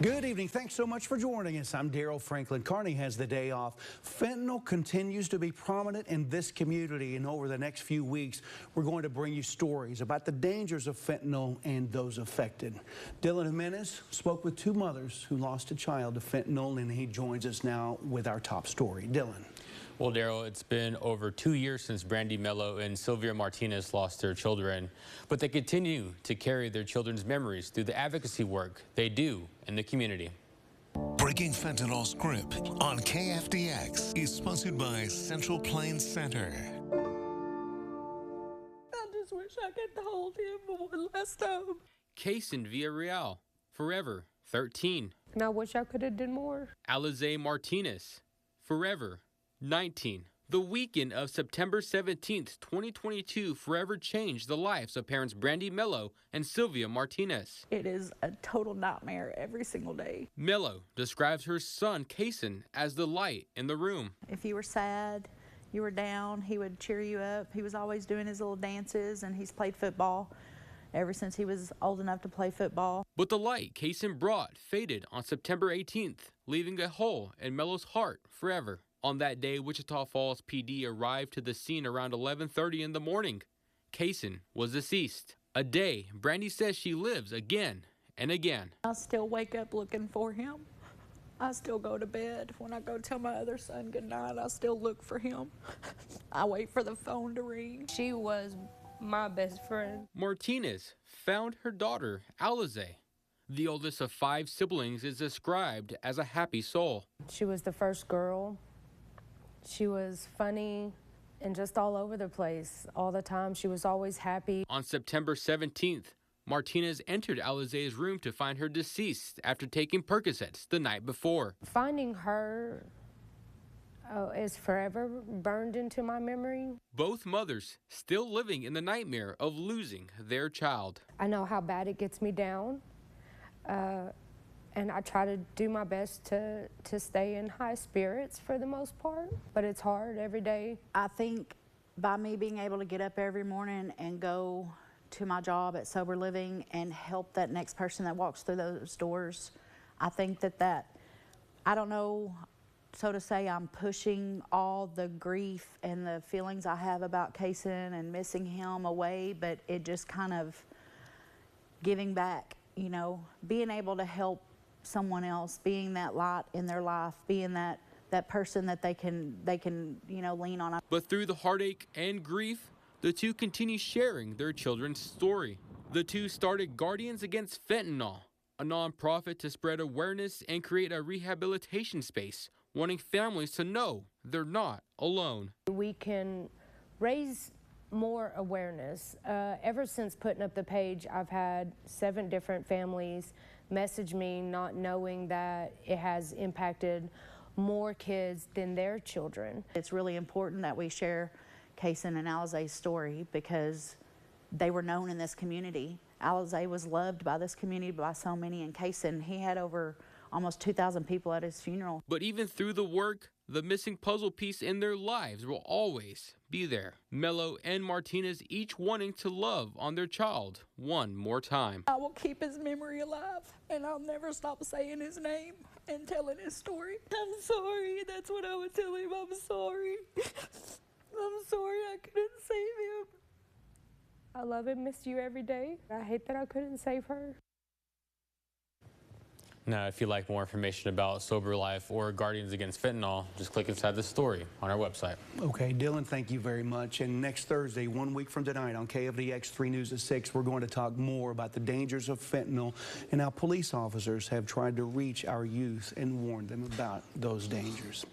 Good evening. Thanks so much for joining us. I'm Daryl Franklin. Carney has the day off. Fentanyl continues to be prominent in this community, and over the next few weeks, we're going to bring you stories about the dangers of fentanyl and those affected. Dylan Jimenez spoke with two mothers who lost a child to fentanyl, and he joins us now with our top story. Dylan. Well, Daryl, it's been over 2 years since Brandy Mello and Sylvia Martinez lost their children, but they continue to carry their children's memories through the advocacy work they do in the community. Breaking Fentanyl's grip on KFDX is sponsored by Central Plains Center. I just wish I could hold him one last time. Kaysen Villarreal, forever 13. And I wish I could have done more. Alize Martinez, forever 19. The weekend of September 17th, 2022 forever changed the lives of parents Brandy Mello and Sylvia Martinez. It is a total nightmare every single day. Mello describes her son, Kaysen, as the light in the room. If you were sad, you were down, he would cheer you up. He was always doing his little dances, and he's played football ever since he was old enough to play football. But the light Kaysen brought faded on September 18th, leaving a hole in Mello's heart forever. On that day, Wichita Falls PD arrived to the scene around 11:30 in the morning. Kaysen was deceased. A day Brandy says she lives again and again. I still wake up looking for him. I still go to bed. When I go tell my other son goodnight, I still look for him. I wait for the phone to ring. She was my best friend. Martinez found her daughter, Alize. The oldest of 5 siblings is described as a happy soul. She was the first girl. She was funny and just all over the place all the time. She was always happy. On September 17th, Martinez entered Alize's room to find her deceased after taking Percocets the night before. Finding her is forever burned into my memory. Both mothers still living in the nightmare of losing their child. I know how bad it gets me down, and I try to do my best to stay in high spirits for the most part, but it's hard every day. I think by me being able to get up every morning and go to my job at Sober Living and help that next person that walks through those doors, I think that I don't know, so to say, I'm pushing all the grief and the feelings I have about Kaysen and missing him away, but it just kind of giving back, you know, being able to help someone else, being that light in their life, being that person that they can lean on. But through the heartache and grief, the two continue sharing their children's story. The two started Guardians Against Fentanyl, a nonprofit to spread awareness and create a rehabilitation space, wanting families to know they're not alone. We can raise more awareness. Ever since putting up the page, I've had 7 different families message me, not knowing that it has impacted more kids than their children. It's really important that we share Kaysen and Alize's story because they were known in this community. Alize was loved by this community by so many, and Kaysen, he had over almost 2,000 people at his funeral. But even through the work, the missing puzzle piece in their lives will always be there. Mello and Martinez each wanting to love on their child one more time. I will keep his memory alive, and I'll never stop saying his name and telling his story. I'm sorry. That's what I would tell him. I'm sorry. I'm sorry I couldn't save him. I love and miss you every day. I hate that I couldn't save her. Now, if you'd like more information about Sober Life or Guardians Against Fentanyl, just click inside the story on our website. Okay, Dylan, thank you very much. And next Thursday, 1 week from tonight on KFDX 3 News at 6, we're going to talk more about the dangers of fentanyl and how police officers have tried to reach our youth and warn them about those dangers.